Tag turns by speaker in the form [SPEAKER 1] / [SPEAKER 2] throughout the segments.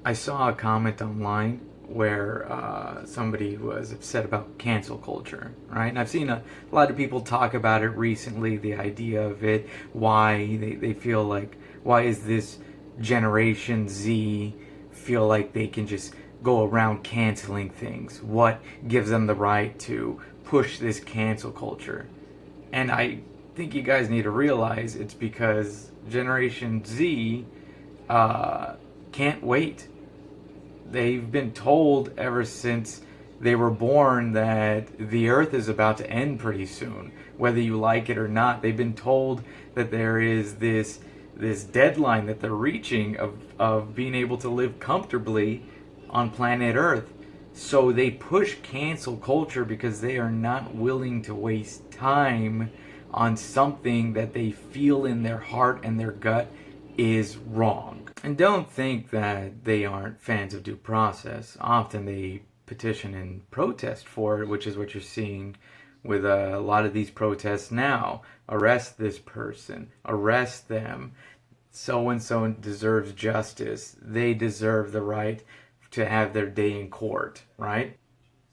[SPEAKER 1] I saw a comment online where somebody was upset about cancel culture, right? And I've seen a lot of people talk about it recently, the idea of it, why they feel like, why is this Generation Z feel like they can just go around canceling things? What gives them the right to push this cancel culture? And I think you guys need to realize it's because Generation Z uh, can't wait. They've been told ever since they were born that the earth is about to end pretty soon, whether you like it or not. They've been told that there is this deadline that they're reaching of being able to live comfortably on planet Earth. So they push cancel culture because they are not willing to waste time on something that they feel in their heart and their gut is wrong. And don't think that they aren't fans of due process. Often they petition and protest for it, which is what you're seeing with a lot of these protests now. Arrest this person, arrest them. So and so deserves justice. They deserve the right to have their day in court, right?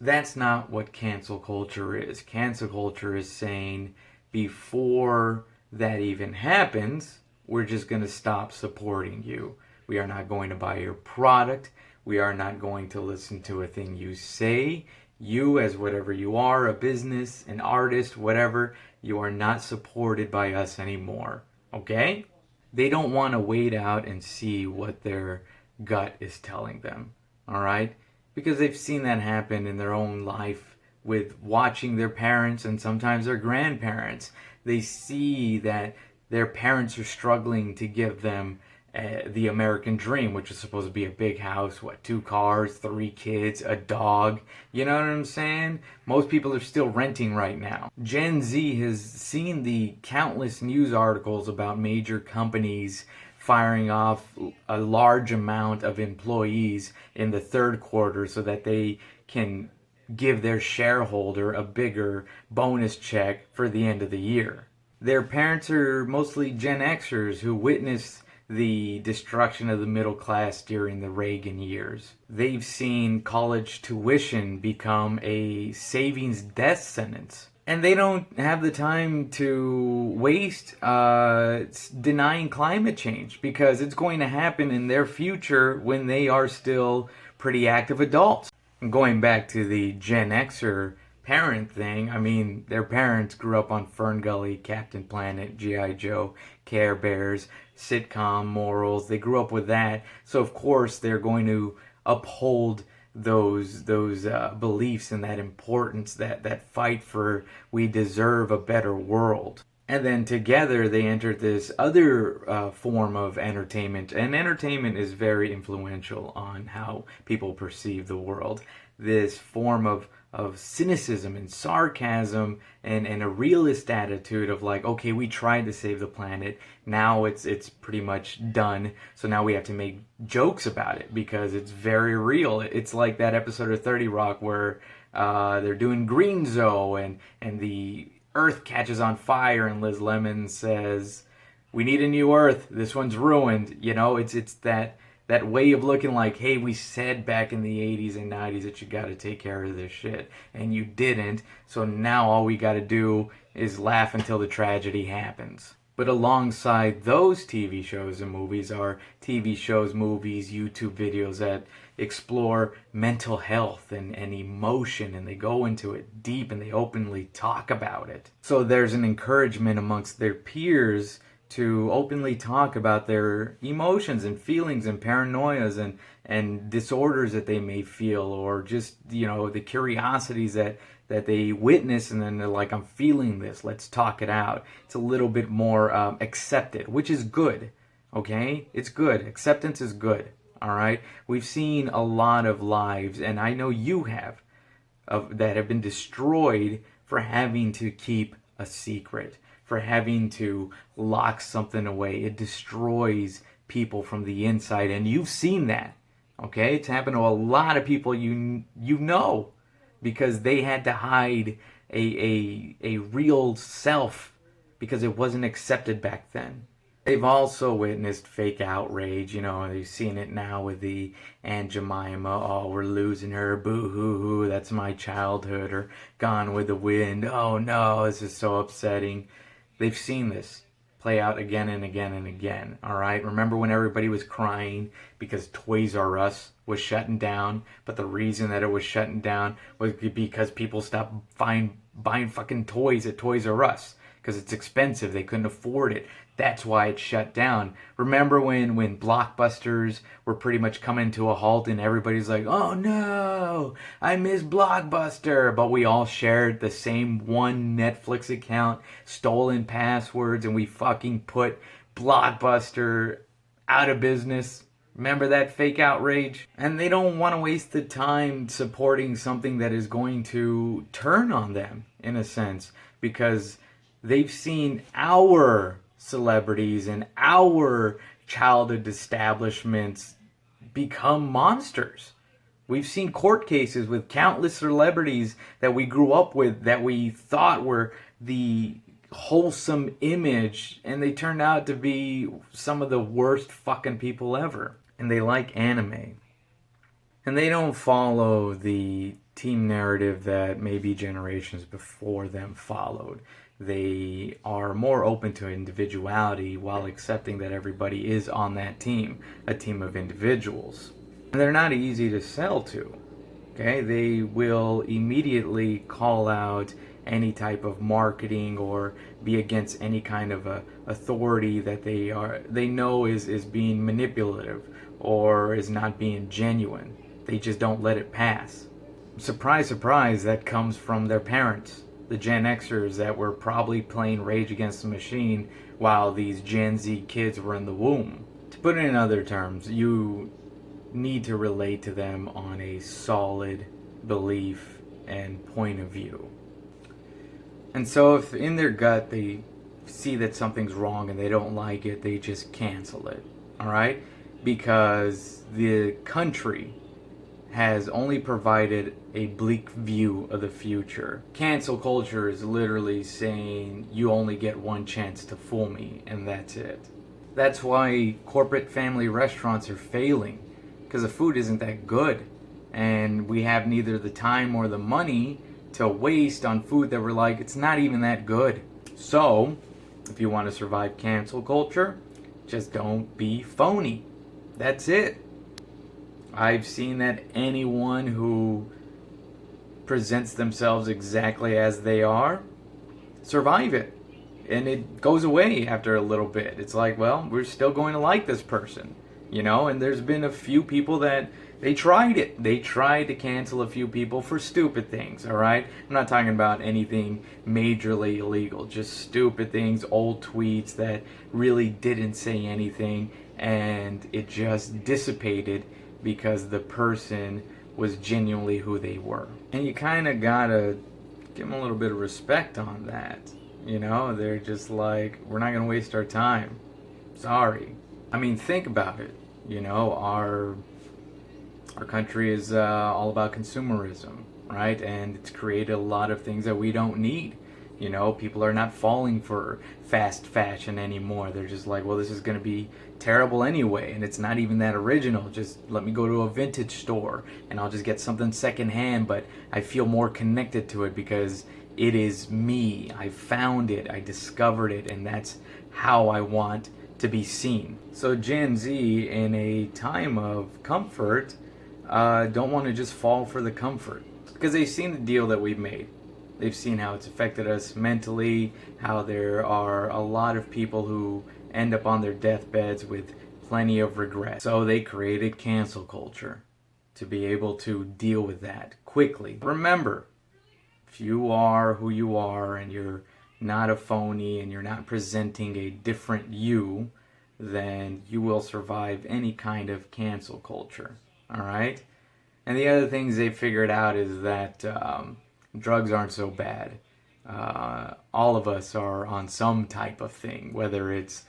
[SPEAKER 1] That's not what cancel culture is. Cancel culture is saying before that even happens, we're just going to stop supporting you. We are not going to buy your product. We are not going to listen to a thing you say. You, as whatever you are, a business, an artist, whatever, you are not supported by us anymore. Okay? They don't want to wait out and see what their gut is telling them. All right? Because they've seen that happen in their own life with watching their parents and sometimes their grandparents. They see that their parents are struggling to give them the American dream, which is supposed to be a big house, 2 cars, 3 kids, a dog. You know what I'm saying? Most people are still renting right now. Gen Z has seen the countless news articles about major companies firing off a large amount of employees in the third quarter so that they can give their shareholder a bigger bonus check for the end of the year. Their parents are mostly Gen Xers who witnessed the destruction of the middle class during the Reagan years. They've seen college tuition become a savings death sentence. And they don't have the time to waste denying climate change because it's going to happen in their future when they are still pretty active adults. And going back to the Gen Xer parent thing, I mean, their parents grew up on Fern Gully, Captain Planet, G.I. Joe, Care Bears, sitcom morals. They grew up with that. So, of course, they're going to uphold those beliefs and that importance, that fight for we deserve a better world. And then together they entered this other form of entertainment. And entertainment is very influential on how people perceive the world. This form of cynicism and sarcasm and a realist attitude of like, okay, we tried to save the planet. Now it's pretty much done. So now we have to make jokes about it because it's very real. It's like that episode of 30 Rock where they're doing Green Zone and the Earth catches on fire and Liz Lemon says, "We need a new Earth. This one's ruined." You know, it's that way of looking like, hey, we said back in the 80s and 90s that you got to take care of this shit, and you didn't, so now all we got to do is laugh until the tragedy happens. But alongside those TV shows and movies are TV shows, movies, YouTube videos that explore mental health and emotion, and they go into it deep and they openly talk about it. So there's an encouragement amongst their peers to openly talk about their emotions and feelings and paranoias and disorders that they may feel, or just, you know, the curiosities that they witness, and then they're like, I'm feeling this, let's talk it out. It's a little bit more accepted, which is good, okay? It's good. Acceptance is good, all right? We've seen a lot of lives, and I know you have, that have been destroyed for having to keep a secret, for having to lock something away. It destroys people from the inside, and you've seen that, okay? It's happened to a lot of people you know, because they had to hide a real self because it wasn't accepted back then. They've also witnessed fake outrage. They've seen it now with the Aunt Jemima. Oh, we're losing her. Boo hoo hoo. That's my childhood. Or Gone with the Wind. Oh no, this is so upsetting. They've seen this play out again and again and again. All right. Remember when everybody was crying because Toys R Us was shutting down? But the reason that it was shutting down was because people stopped buying fucking toys at Toys R Us because it's expensive. They couldn't afford it. That's why it shut down. Remember when Blockbusters were pretty much coming to a halt and everybody's like, oh no, I miss Blockbuster. But we all shared the same one Netflix account, stolen passwords, and we fucking put Blockbuster out of business. Remember that fake outrage? And they don't want to waste the time supporting something that is going to turn on them, in a sense, because they've seen our celebrities and our childhood establishments become monsters. We've seen court cases with countless celebrities that we grew up with that we thought were the wholesome image, and they turned out to be some of the worst fucking people ever. And they like anime. And they don't follow the team narrative that maybe generations before them followed. They are more open to individuality while accepting that everybody is on that team, a team of individuals. And they're not easy to sell to. Okay? They will immediately call out any type of marketing or be against any kind of authority that they know is being manipulative or is not being genuine. They just don't let it pass. Surprise, surprise, that comes from their parents, the Gen Xers that were probably playing Rage Against the Machine while these Gen Z kids were in the womb. To put it in other terms, you need to relate to them on a solid belief and point of view. And so if in their gut they see that something's wrong and they don't like it, they just cancel it. Alright? Because the country has only provided a bleak view of the future. Cancel culture is literally saying you only get one chance to fool me, and that's it. That's why corporate family restaurants are failing, because the food isn't that good. And we have neither the time or the money to waste on food that we're like, it's not even that good. So, if you want to survive cancel culture, just don't be phony. That's it. I've seen that anyone who presents themselves exactly as they are, survive it. And it goes away after a little bit. It's like, well, we're still going to like this person. And there's been a few people that they tried it. They tried to cancel a few people for stupid things, alright? I'm not talking about anything majorly illegal, just stupid things, old tweets that really didn't say anything, and it just dissipated because the person was genuinely who they were. And you kind of gotta give them a little bit of respect on that. They're just like, we're not gonna waste our time. Sorry. I mean, think about it. Our country is all about consumerism, right? And it's created a lot of things that we don't need. People are not falling for fast fashion anymore. They're just like, well, this is going to be terrible anyway, and it's not even that original. Just let me go to a vintage store, and I'll just get something secondhand, but I feel more connected to it because it is me. I found it, I discovered it, and that's how I want to be seen. So Gen Z, in a time of comfort, don't want to just fall for the comfort because they've seen the deal that we've made. They've seen how it's affected us mentally, how there are a lot of people who end up on their deathbeds with plenty of regret. So they created cancel culture to be able to deal with that quickly. Remember, if you are who you are and you're not a phony and you're not presenting a different you, then you will survive any kind of cancel culture. Alright? And the other things they figured out is that drugs aren't so bad. All of us are on some type of thing, whether it's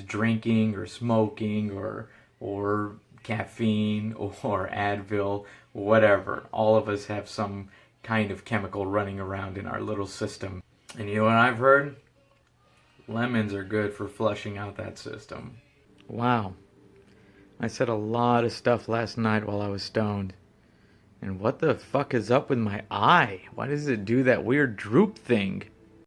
[SPEAKER 1] drinking or smoking or caffeine or Advil, whatever. All of us have some kind of chemical running around in our little system. And you know what I've heard? Lemons are good for flushing out that system.
[SPEAKER 2] Wow. I said a lot of stuff last night while I was stoned. And what the fuck is up with my eye? Why does it do that weird droop thing?